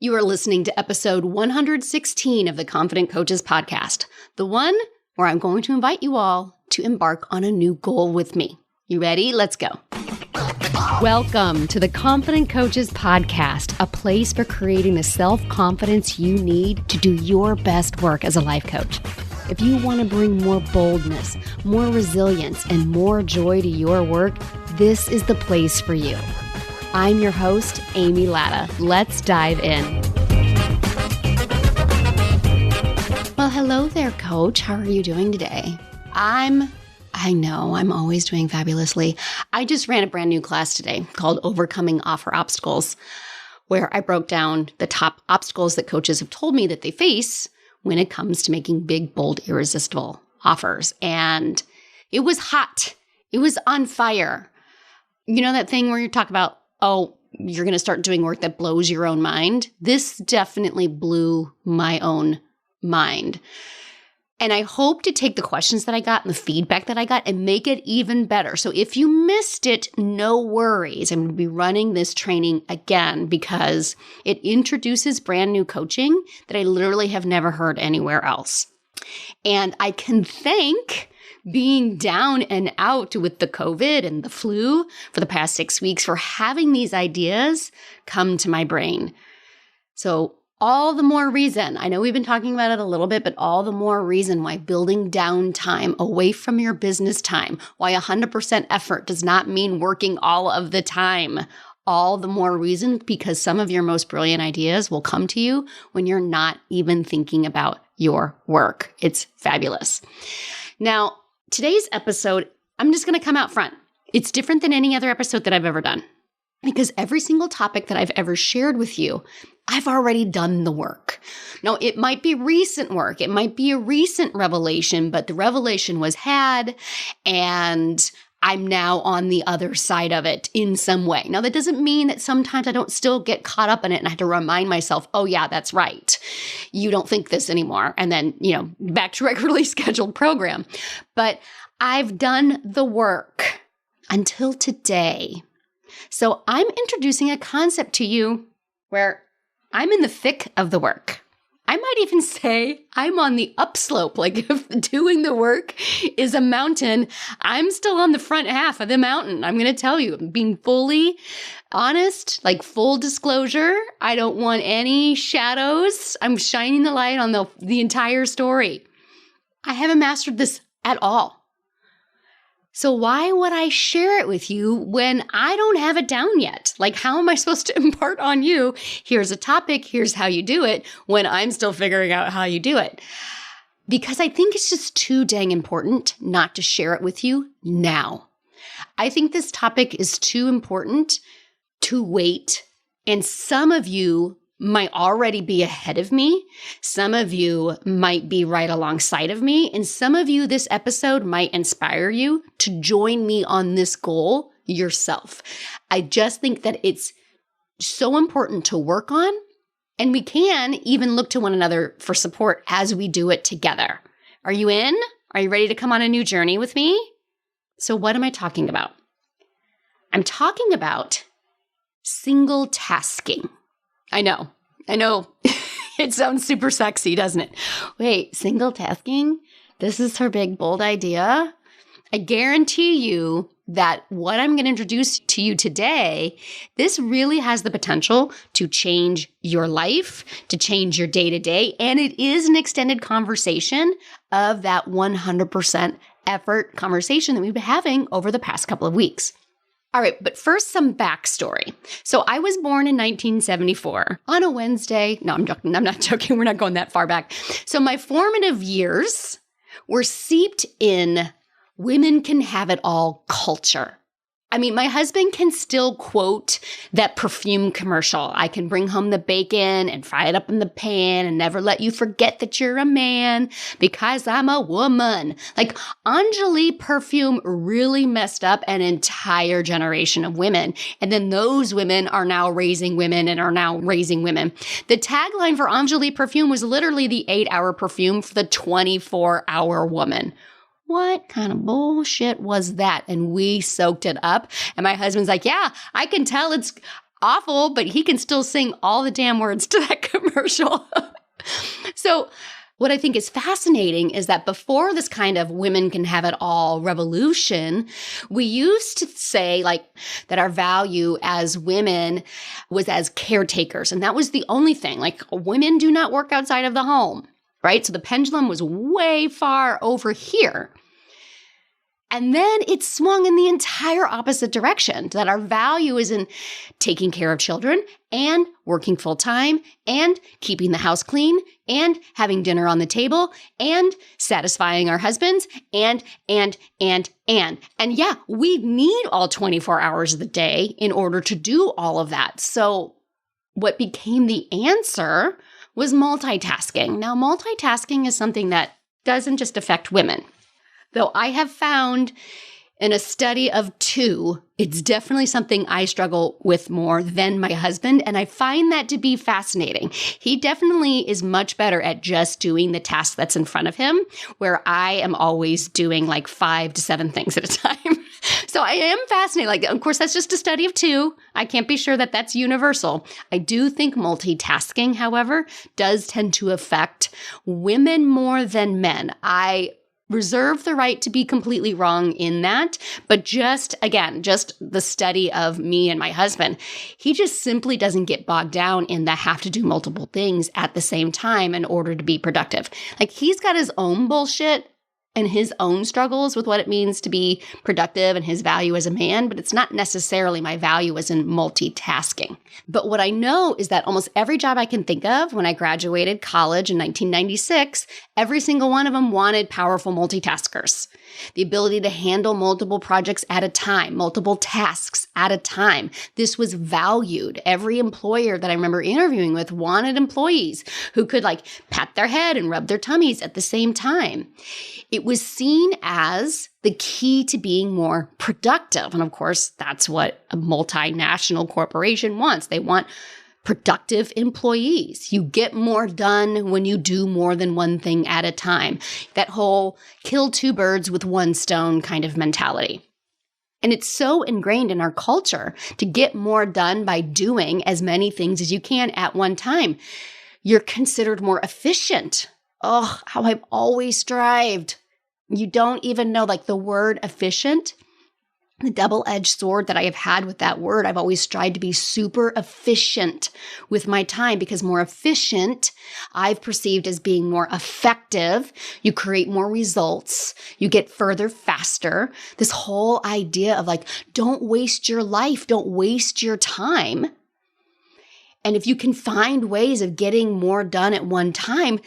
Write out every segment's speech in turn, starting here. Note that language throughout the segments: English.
You are listening to episode 116 of the Confident Coaches podcast, the one where I'm going to invite you all to embark on a new goal with me. You ready? Let's go. Welcome to the Confident Coaches podcast, a place for creating the self-confidence you need to do your best work as a life coach. If you want to bring more boldness, more resilience, and more joy to your work, this is the place for you. I'm your host, Amy Latta. Let's dive in. Well, hello there, Coach. How are you doing today? I know, I'm always doing fabulously. I just ran a brand new class today called Overcoming Offer Obstacles, where I broke down the top obstacles that coaches have told me that they face when it comes to making big, bold, irresistible offers. And it was hot. It was on fire. You know that thing where you talk about, oh, you're going to start doing work that blows your own mind? This definitely blew my own mind. And I hope to take the questions that I got and the feedback that I got and make it even better. So if you missed it, no worries. I'm going to be running this training again because it introduces brand new coaching that I literally have never heard anywhere else. And I can thank being down and out with the COVID and the flu for the past 6 weeks for having these ideas come to my brain. So all the more reason, I know we've been talking about it a little bit, but all the more reason why building downtime away from your business time, why 100% effort does not mean working all of the time. All the more reason because some of your most brilliant ideas will come to you when you're not even thinking about your work. It's fabulous. Now, today's episode, I'm just going to come out front. It's different than any other episode that I've ever done because every single topic that I've ever shared with you, I've already done the work. Now, it might be recent work. It might be a recent revelation, but the revelation was had and I'm now on the other side of it in some way. Now, that doesn't mean that sometimes I don't still get caught up in it and I have to remind myself, oh yeah, that's right. You don't think this anymore. And then, back to regularly scheduled program. But I've done the work until today. So I'm introducing a concept to you where I'm in the thick of the work. I might even say I'm on the upslope. Like if doing the work is a mountain, I'm still on the front half of the mountain. I'm going to tell you, being fully honest, like full disclosure, I don't want any shadows. I'm shining the light on the entire story. I haven't mastered this at all. So why would I share it with you when I don't have it down yet? Like, how am I supposed to impart on you? Here's a topic. Here's how you do it when I'm still figuring out how you do it. Because I think it's just too dang important not to share it with you now. I think this topic is too important to wait. And some of you might already be ahead of me. Some of you might be right alongside of me. And some of you, this episode might inspire you to join me on this goal yourself. I just think that it's so important to work on. And we can even look to one another for support as we do it together. Are you in? Are you ready to come on a new journey with me? So what am I talking about? I'm talking about single tasking. I know. It sounds super sexy, doesn't it? Wait, single tasking? This is her big, bold idea? I guarantee you that what I'm going to introduce to you today, this really has the potential to change your life, to change your day-to-day, and it is an extended conversation of that 100% effort conversation that we've been having over the past couple of weeks. All right, but first, some backstory. So I was born in 1974 on a Wednesday. No, I'm joking. I'm not joking. We're not going that far back. So my formative years were steeped in women can have it all culture. I mean, my husband can still quote that perfume commercial. I can bring home the bacon and fry it up in the pan and never let you forget that you're a man because I'm a woman. Like Anjali perfume really messed up an entire generation of women. And then those women are now raising women and are now raising women. The tagline for Anjali perfume was literally the 8-hour perfume for the 24-hour woman. What kind of bullshit was that? And we soaked it up. And my husband's like, yeah, I can tell awful, but he can still sing all the damn words to that commercial. So what I think is fascinating is that before this kind of women can have it all revolution, we used to say like that our value as women was as caretakers. And that was the only thing. Like women do not work outside of the home, right? So the pendulum was way far over here. And then it swung in the entire opposite direction, that our value is in taking care of children and working full time and keeping the house clean and having dinner on the table and satisfying our husbands and. And yeah, we need all 24 hours of the day in order to do all of that. So what became the answer was multitasking. Now, multitasking is something that doesn't just affect women. Though I have found in a study of 2, it's definitely something I struggle with more than my husband. And I find that to be fascinating. He definitely is much better at just doing the task that's in front of him, where I am always doing like 5 to 7 things at a time. So I am fascinated. Like, of course, that's just a study of 2. I can't be sure that that's universal. I do think multitasking, however, does tend to affect women more than men. I reserve the right to be completely wrong in that. But just the study of me and my husband, he just simply doesn't get bogged down in the have to do multiple things at the same time in order to be productive. Like he's got his own bullshit and his own struggles with what it means to be productive and his value as a man, but it's not necessarily my value as in multitasking. But what I know is that almost every job I can think of when I graduated college in 1996, every single one of them wanted powerful multitaskers. The ability to handle multiple projects at a time, multiple tasks at a time. This was valued. Every employer that I remember interviewing with wanted employees who could like pat their head and rub their tummies at the same time. It was seen as the key to being more productive. And of course, that's what a multinational corporation wants. They want productive employees. You get more done when you do more than one thing at a time. That whole kill 2 birds with 1 stone kind of mentality. And it's so ingrained in our culture to get more done by doing as many things as you can at one time. You're considered more efficient. Oh, how I've always strived. You don't even know, like the word efficient, the double-edged sword that I have had with that word. I've always tried to be super efficient with my time because more efficient I've perceived as being more effective. You create more results. You get further faster. This whole idea of like, don't waste your life. Don't waste your time. And if you can find ways of getting more done at one time,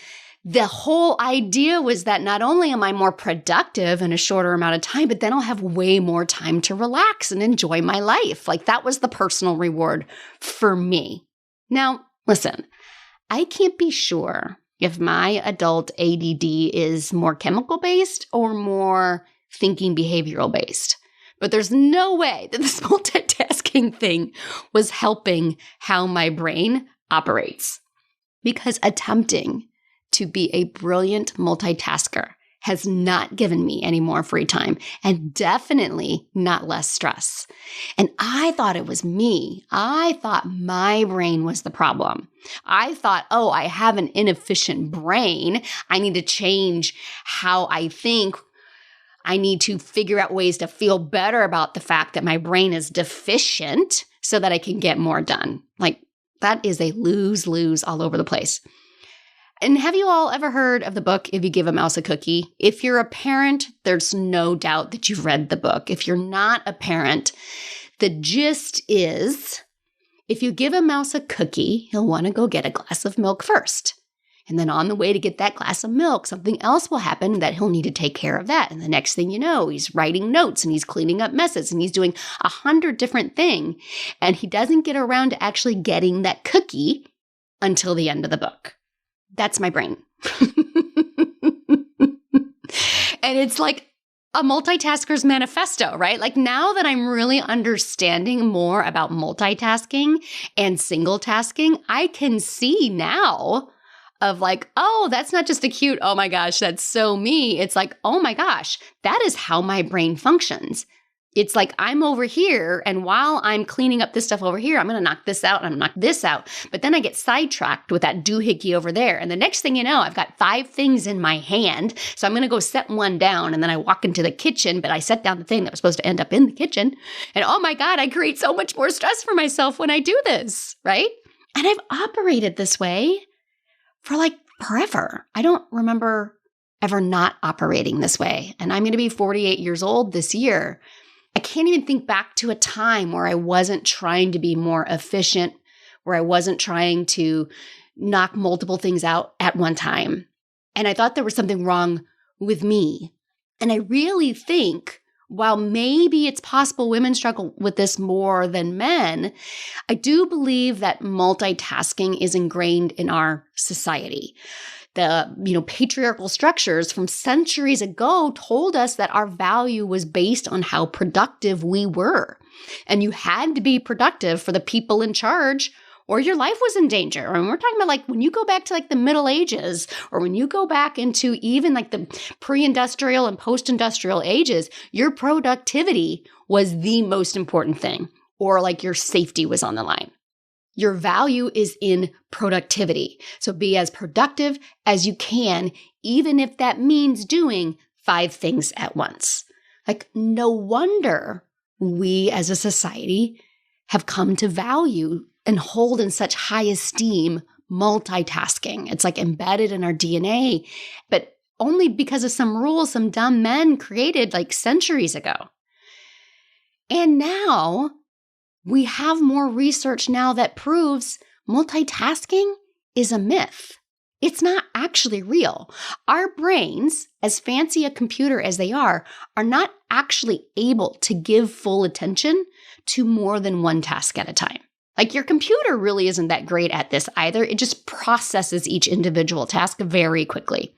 the whole idea was that not only am I more productive in a shorter amount of time, but then I'll have way more time to relax and enjoy my life. Like that was the personal reward for me. Now, listen, I can't be sure if my adult ADD is more chemical based or more thinking behavioral based. But there's no way that this multitasking thing was helping how my brain operates. Because attempting to be a brilliant multitasker has not given me any more free time and definitely not less stress. And I thought it was me. I thought my brain was the problem. I thought, oh, I have an inefficient brain. I need to change how I think. I need to figure out ways to feel better about the fact that my brain is deficient so that I can get more done. Like that is a lose-lose all over the place. And have you all ever heard of the book, If You Give a Mouse a Cookie? If you're a parent, there's no doubt that you've read the book. If you're not a parent, the gist is, if you give a mouse a cookie, he'll want to go get a glass of milk first. And then on the way to get that glass of milk, something else will happen that he'll need to take care of that. And the next thing you know, he's writing notes and he's cleaning up messes and he's doing 100 different things. And he doesn't get around to actually getting that cookie until the end of the book. That's my brain. And it's like a multitasker's manifesto, right? Like now that I'm really understanding more about multitasking and single tasking, I can see now of like, oh, that's not just a cute, oh my gosh, that's so me. It's like, oh my gosh, that is how my brain functions. It's like I'm over here, and while I'm cleaning up this stuff over here, I'm going to knock this out and I'm going to knock this out. But then I get sidetracked with that doohickey over there. And the next thing you know, I've got 5 things in my hand. So I'm going to go set one down, and then I walk into the kitchen, but I set down the thing that was supposed to end up in the kitchen. And oh my God, I create so much more stress for myself when I do this, right? And I've operated this way for like forever. I don't remember ever not operating this way. And I'm going to be 48 years old this year. I can't even think back to a time where I wasn't trying to be more efficient, where I wasn't trying to knock multiple things out at one time. And I thought there was something wrong with me. And I really think, while maybe it's possible women struggle with this more than men, I do believe that multitasking is ingrained in our society. The patriarchal structures from centuries ago told us that our value was based on how productive we were. And you had to be productive for the people in charge, or your life was in danger. And we're talking about like when you go back to like the Middle Ages, or when you go back into even like the pre-industrial and post-industrial ages, your productivity was the most important thing, or like your safety was on the line. Your value is in productivity. So be as productive as you can, even if that means doing 5 things at once. Like, no wonder we as a society have come to value and hold in such high esteem multitasking. It's like embedded in our DNA, but only because of some rules some dumb men created like centuries ago. And now we have more research now that proves multitasking is a myth. It's not actually real. Our brains, as fancy a computer as they are not actually able to give full attention to more than one task at a time. Like your computer really isn't that great at this either. It just processes each individual task very quickly.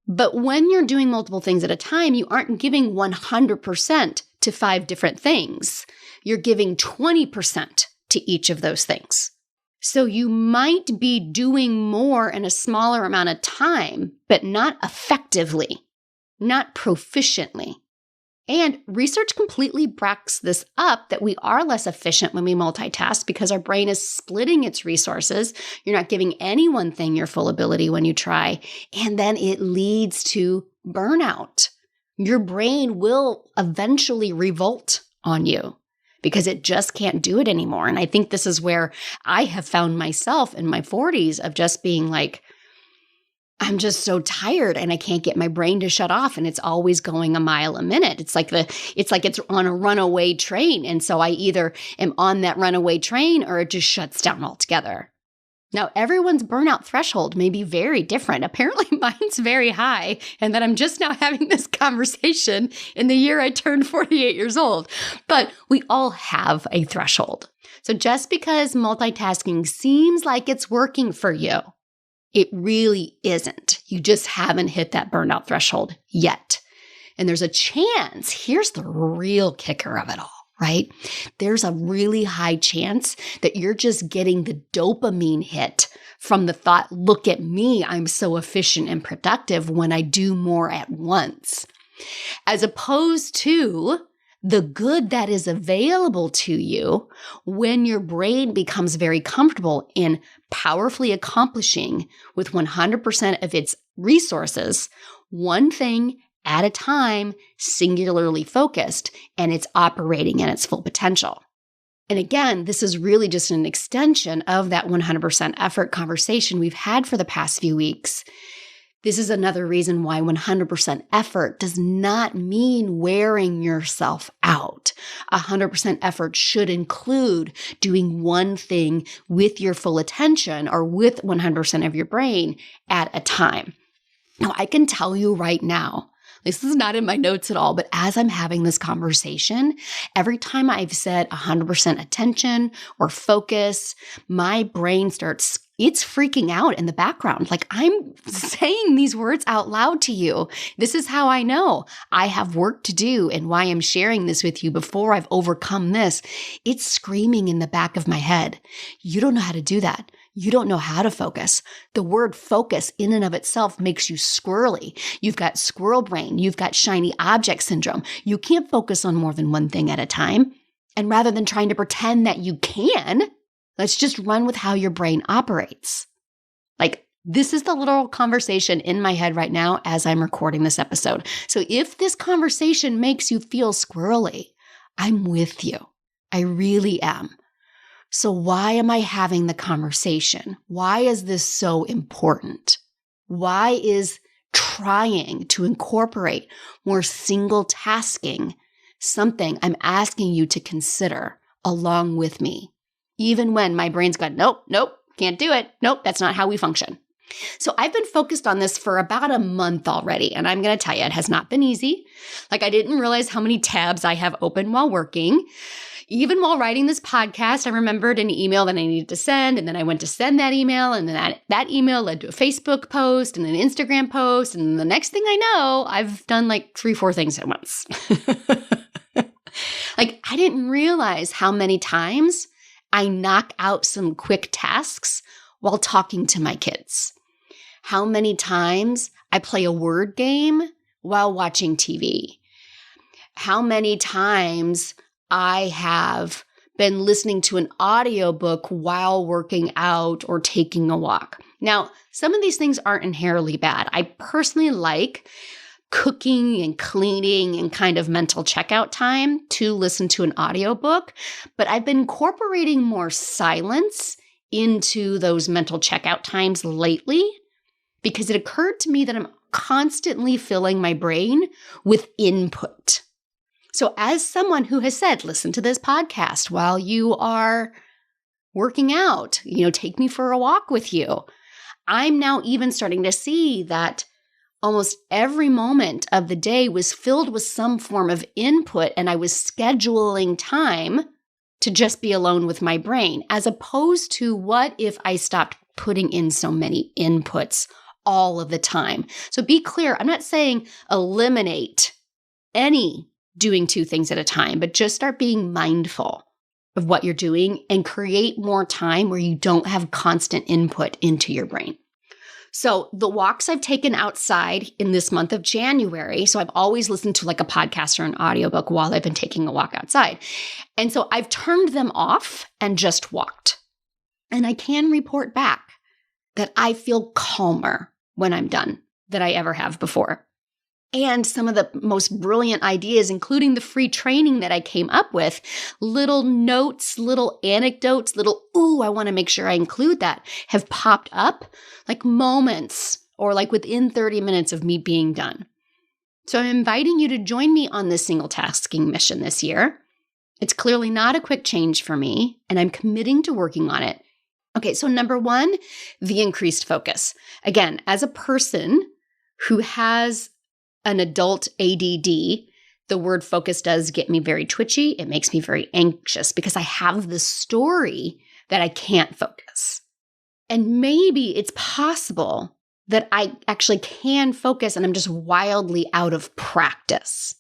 But when you're doing multiple things at a time, you aren't giving 100% to 5 different things. You're giving 20% to each of those things. So you might be doing more in a smaller amount of time, but not effectively, not proficiently. And research completely backs this up, that we are less efficient when we multitask because our brain is splitting its resources. You're not giving any one thing your full ability when you try, and then it leads to burnout. Your brain will eventually revolt on you because it just can't do it anymore. And I think this is where I have found myself in my 40s of just being like, I'm just so tired and I can't get my brain to shut off, and it's always going a mile a minute. It's like it's on a runaway train. And so I either am on that runaway train or it just shuts down altogether. Now, everyone's burnout threshold may be very different. Apparently mine's very high, and that I'm just now having this conversation in the year I turned 48 years old. But we all have a threshold. So just because multitasking seems like it's working for you, it really isn't. You just haven't hit that burnout threshold yet. And there's a chance, here's the real kicker of it all, right? There's a really high chance that you're just getting the dopamine hit from the thought, look at me, I'm so efficient and productive when I do more at once, as opposed to the good that is available to you when your brain becomes very comfortable in powerfully accomplishing with 100% of its resources, one thing at a time, singularly focused, and it's operating at its full potential. And again, this is really just an extension of that 100% effort conversation we've had for the past few weeks. This is another reason why 100% effort does not mean wearing yourself out. 100% effort should include doing one thing with your full attention or with 100% of your brain at a time. Now, I can tell you right now, this is not in my notes at all, but as I'm having this conversation, every time I've said 100% attention or focus, my brain it's freaking out in the background. Like I'm saying these words out loud to you. This is how I know I have work to do and why I'm sharing this with you before I've overcome this. It's screaming in the back of my head. You don't know how to do that. You don't know how to focus. The word focus in and of itself makes you squirrely. You've got squirrel brain. You've got shiny object syndrome. You can't focus on more than one thing at a time. And rather than trying to pretend that you can, let's just run with how your brain operates. Like, this is the literal conversation in my head right now as I'm recording this episode. So if this conversation makes you feel squirrely, I'm with you. I really am. So why am I having the conversation? Why is this so important? Why is trying to incorporate more single tasking something I'm asking you to consider along with me? Even when my brain's gone, nope, can't do it. Nope, that's not how we function. So I've been focused on this for about a month already, and I'm going to tell you, it has not been easy. Like, I didn't realize how many tabs I have open while working. Even while writing this podcast, I remembered an email that I needed to send, and then I went to send that email, and then that email led to a Facebook post and an Instagram post, and the next thing I know, I've done like 3-4 things at once. Like, I didn't realize how many times I knock out some quick tasks while talking to my kids. How many times I play a word game while watching TV. How many times I have been listening to an audiobook while working out or taking a walk. Now, some of these things aren't inherently bad. I personally like cooking and cleaning and kind of mental checkout time to listen to an audiobook, but I've been incorporating more silence into those mental checkout times lately because it occurred to me that I'm constantly filling my brain with input. So as someone who has said, listen to this podcast while you are working out, take me for a walk with you, I'm now even starting to see that almost every moment of the day was filled with some form of input, and I was scheduling time to just be alone with my brain, as opposed to what if I stopped putting in so many inputs all of the time. So be clear, I'm not saying eliminate any doing 2 things at a time, but just start being mindful of what you're doing and create more time where you don't have constant input into your brain. So the walks I've taken outside in this month of January, so I've always listened to like a podcast or an audiobook while I've been taking a walk outside. And so I've turned them off and just walked. And I can report back that I feel calmer when I'm done than I ever have before. And some of the most brilliant ideas, including the free training that I came up with, little notes, little anecdotes, I want to make sure I include that, have popped up like moments or like within 30 minutes of me being done. So I'm inviting you to join me on this single tasking mission this year. It's clearly not a quick change for me, and I'm committing to working on it. Okay, so number 1, the increased focus. Again, as a person who has an adult ADD, the word focus does get me very twitchy. It makes me very anxious because I have this story that I can't focus. And maybe it's possible that I actually can focus and I'm just wildly out of practice.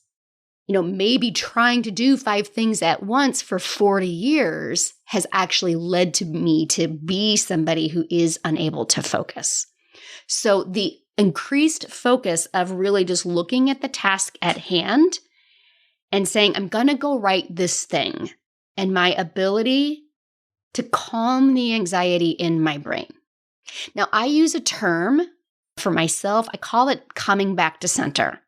Maybe trying to do 5 things at once for 40 years has actually led to me to be somebody who is unable to focus. So the increased focus of really just looking at the task at hand and saying, I'm going to go write this thing, and my ability to calm the anxiety in my brain. Now, I use a term for myself. I call it coming back to center.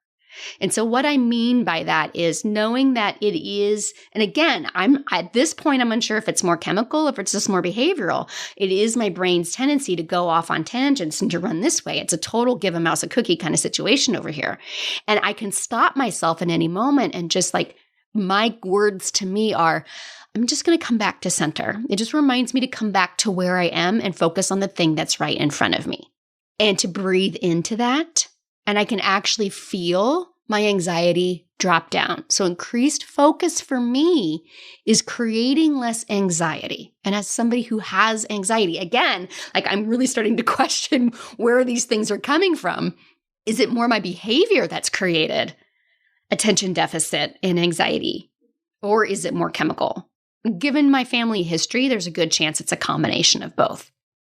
And so what I mean by that is knowing that it is, and again, at this point, I'm unsure if it's more chemical, if it's just more behavioral. It is my brain's tendency to go off on tangents and to run this way. It's a total give a mouse a cookie kind of situation over here. And I can stop myself in any moment and just like my words to me are, I'm just going to come back to center. It just reminds me to come back to where I am and focus on the thing that's right in front of me and to breathe into that. And I can actually feel my anxiety drop down. So increased focus for me is creating less anxiety. And as somebody who has anxiety, again, like I'm really starting to question where these things are coming from. Is it more my behavior that's created attention deficit and anxiety? Or is it more chemical? Given my family history, there's a good chance it's a combination of both.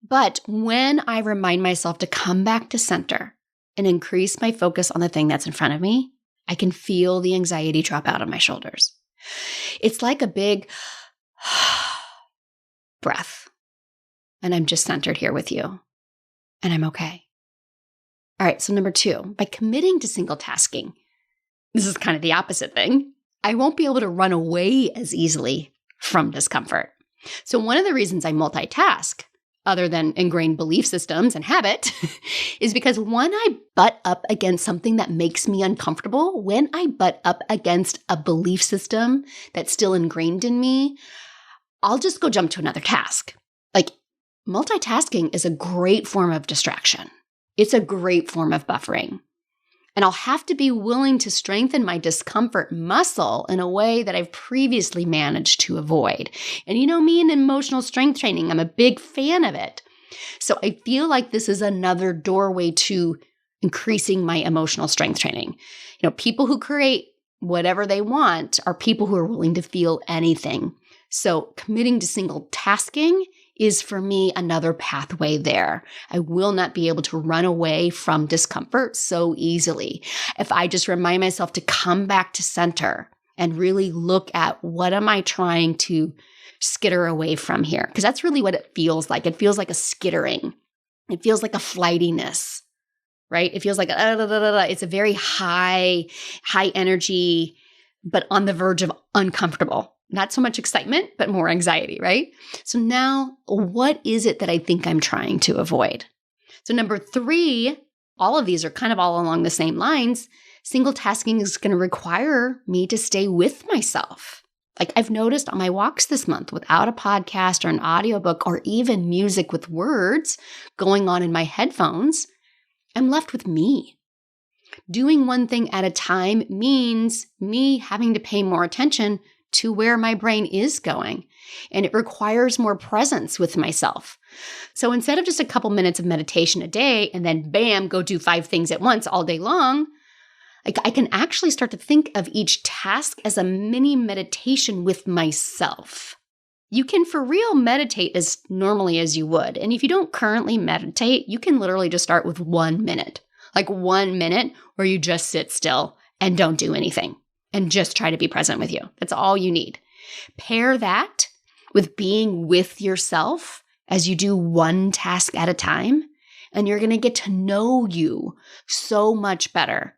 But when I remind myself to come back to center and increase my focus on the thing that's in front of me, I can feel the anxiety drop out of my shoulders. It's like a big breath. And I'm just centered here with you. And I'm okay. All right, so number 2, by committing to single tasking, this is kind of the opposite thing. I won't be able to run away as easily from discomfort. So one of the reasons I multitask, other than ingrained belief systems and habit, is because when I butt up against something that makes me uncomfortable, when I butt up against a belief system that's still ingrained in me, I'll just go jump to another task. Like, multitasking is a great form of distraction. It's a great form of buffering. And I'll have to be willing to strengthen my discomfort muscle in a way that I've previously managed to avoid. And you know me in emotional strength training, I'm a big fan of it. So I feel like this is another doorway to increasing my emotional strength training. You know, people who create whatever they want are people who are willing to feel anything. So committing to single tasking is for me another pathway there. I will not be able to run away from discomfort so easily. If I just remind myself to come back to center and really look at what am I trying to skitter away from here? Because that's really what it feels like. It feels like a skittering. It feels like a flightiness, right? It feels like it's a very high energy, but on the verge of uncomfortable. Not so much excitement, but more anxiety, right? So now, what is it that I think I'm trying to avoid? So number 3, all of these are kind of all along the same lines. Single tasking is going to require me to stay with myself. Like I've noticed on my walks this month without a podcast or an audiobook or even music with words going on in my headphones, I'm left with me. Doing one thing at a time means me having to pay more attention to where my brain is going. And it requires more presence with myself. So instead of just a couple minutes of meditation a day and then bam, go do 5 things at once all day long, I can actually start to think of each task as a mini meditation with myself. You can for real meditate as normally as you would. And if you don't currently meditate, you can literally just start with 1 minute. Like 1 minute where you just sit still and don't do anything. And just try to be present with you. That's all you need. Pair that with being with yourself as you do one task at a time, and you're going to get to know you so much better.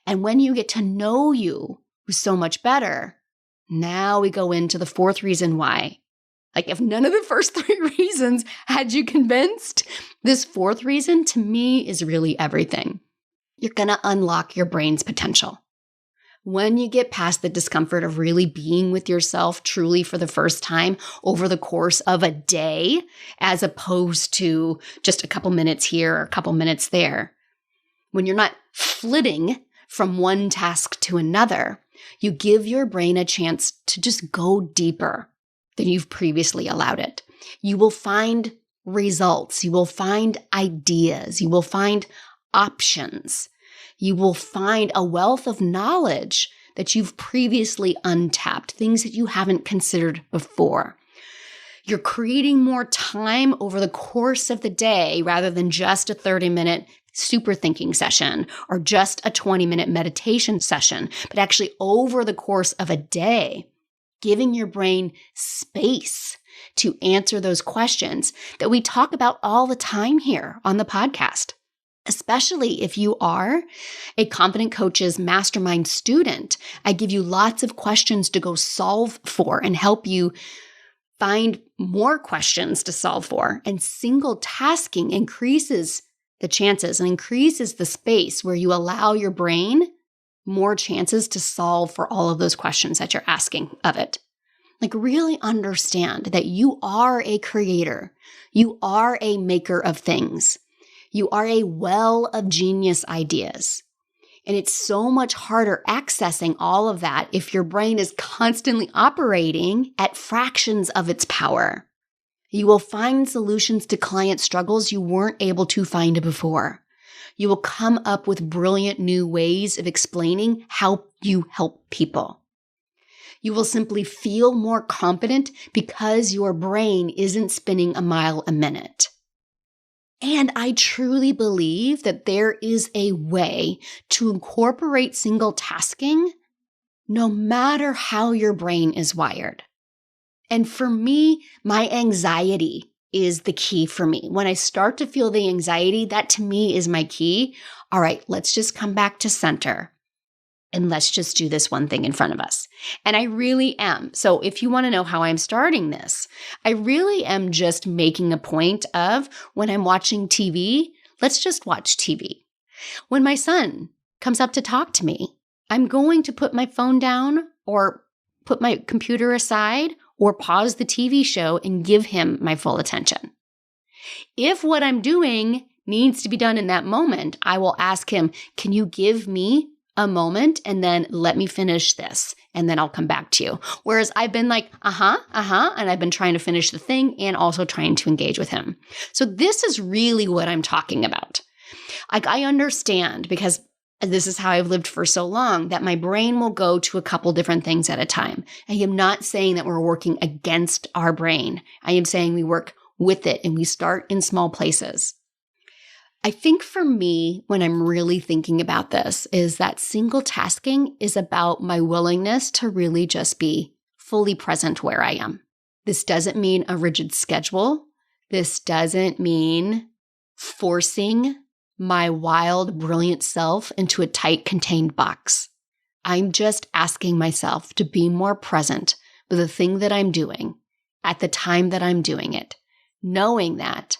And when you get to know you so much better, now we go into the 4th reason why. Like if none of the first 3 reasons had you convinced, this 4th reason to me is really everything. You're going to unlock your brain's potential. When you get past the discomfort of really being with yourself truly for the first time over the course of a day, as opposed to just a couple minutes here or a couple minutes there, when you're not flitting from one task to another, you give your brain a chance to just go deeper than you've previously allowed it. You will find results. You will find ideas. You will find options. You will find a wealth of knowledge that you've previously untapped, things that you haven't considered before. You're creating more time over the course of the day rather than just a 30-minute super thinking session or just a 20-minute meditation session, but actually over the course of a day, giving your brain space to answer those questions that we talk about all the time here on the podcast. Especially if you are a Confident Coaches Mastermind student, I give you lots of questions to go solve for and help you find more questions to solve for. And single tasking increases the chances and increases the space where you allow your brain more chances to solve for all of those questions that you're asking of it. Like really understand that you are a creator. You are a maker of things. You are a well of genius ideas. And it's so much harder accessing all of that if your brain is constantly operating at fractions of its power. You will find solutions to client struggles you weren't able to find before. You will come up with brilliant new ways of explaining how you help people. You will simply feel more confident because your brain isn't spinning a mile a minute. And I truly believe that there is a way to incorporate single tasking no matter how your brain is wired. And for me, my anxiety is the key for me. When I start to feel the anxiety, that to me is my key. All right, let's just come back to center and let's just do this one thing in front of us. And I really am. So if you want to know how I'm starting this, I really am just making a point of when I'm watching TV, let's just watch TV. When my son comes up to talk to me, I'm going to put my phone down or put my computer aside or pause the TV show and give him my full attention. If what I'm doing needs to be done in that moment, I will ask him, can you give me a moment and then let me finish this and then I'll come back to you. Whereas I've been like, and I've been trying to finish the thing and also trying to engage with him. So this is really what I'm talking about. Like I understand because this is how I've lived for so long that my brain will go to a couple different things at a time. I am not saying that we're working against our brain. I am saying we work with it and we start in small places. I think for me, when I'm really thinking about this, is that single tasking is about my willingness to really just be fully present where I am. This doesn't mean a rigid schedule. This doesn't mean forcing my wild, brilliant self into a tight, contained box. I'm just asking myself to be more present with the thing that I'm doing at the time that I'm doing it, knowing that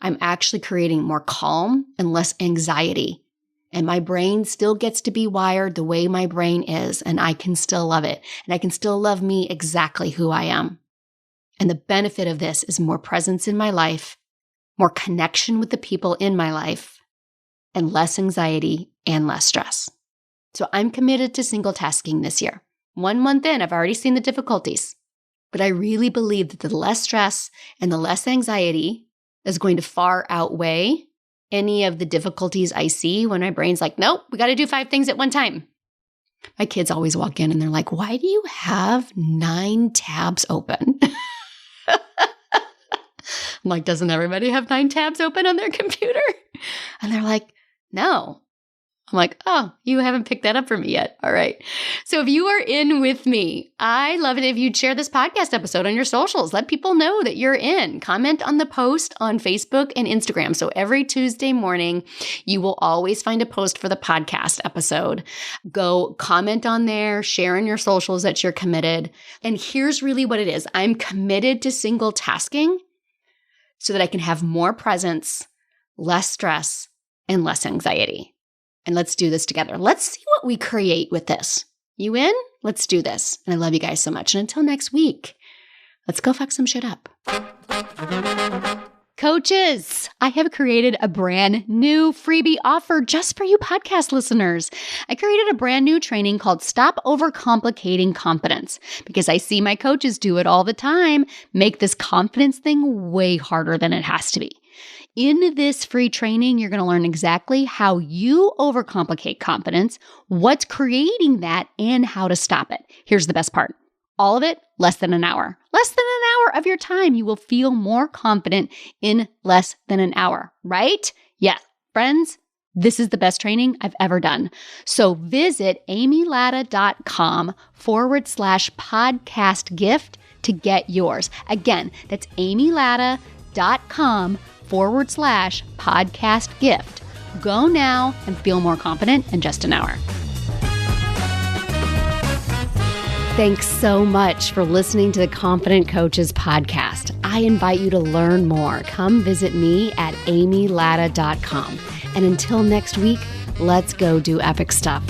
I'm actually creating more calm and less anxiety. And my brain still gets to be wired the way my brain is, and I can still love it. And I can still love me exactly who I am. And the benefit of this is more presence in my life, more connection with the people in my life, and less anxiety and less stress. So I'm committed to single tasking this year. 1 month in, I've already seen the difficulties. But I really believe that the less stress and the less anxiety is going to far outweigh any of the difficulties I see when my brain's like, nope, we got to do 5 things at one time. My kids always walk in and they're like, why do you have 9 tabs open? I'm like, doesn't everybody have 9 tabs open on their computer? And they're like, no. I'm like, oh, you haven't picked that up for me yet. All right. So if you are in with me, I love it if you'd share this podcast episode on your socials. Let people know that you're in. Comment on the post on Facebook and Instagram. So every Tuesday morning, you will always find a post for the podcast episode. Go comment on there, share in your socials that you're committed. And here's really what it is. I'm committed to single tasking so that I can have more presence, less stress, and less anxiety. And let's do this together. Let's see what we create with this. You in? Let's do this. And I love you guys so much. And until next week, let's go fuck some shit up. Coaches, I have created a brand new freebie offer just for you podcast listeners. I created a brand new training called Stop Overcomplicating Confidence because I see my coaches do it all the time, make this confidence thing way harder than it has to be. In this free training, you're going to learn exactly how you overcomplicate confidence, what's creating that, and how to stop it. Here's the best part. All of it, less than an hour. Less than an hour of your time. You will feel more confident in less than an hour, right? Yeah, friends, this is the best training I've ever done. So visit amylatta.com/podcast gift to get yours. Again, that's amylatta.com/podcast gift. Go now and feel more confident in just an hour. Thanks so much for listening to the Confident Coaches podcast. I invite you to learn more. Come visit me at amylatta.com. And until next week, let's go do epic stuff.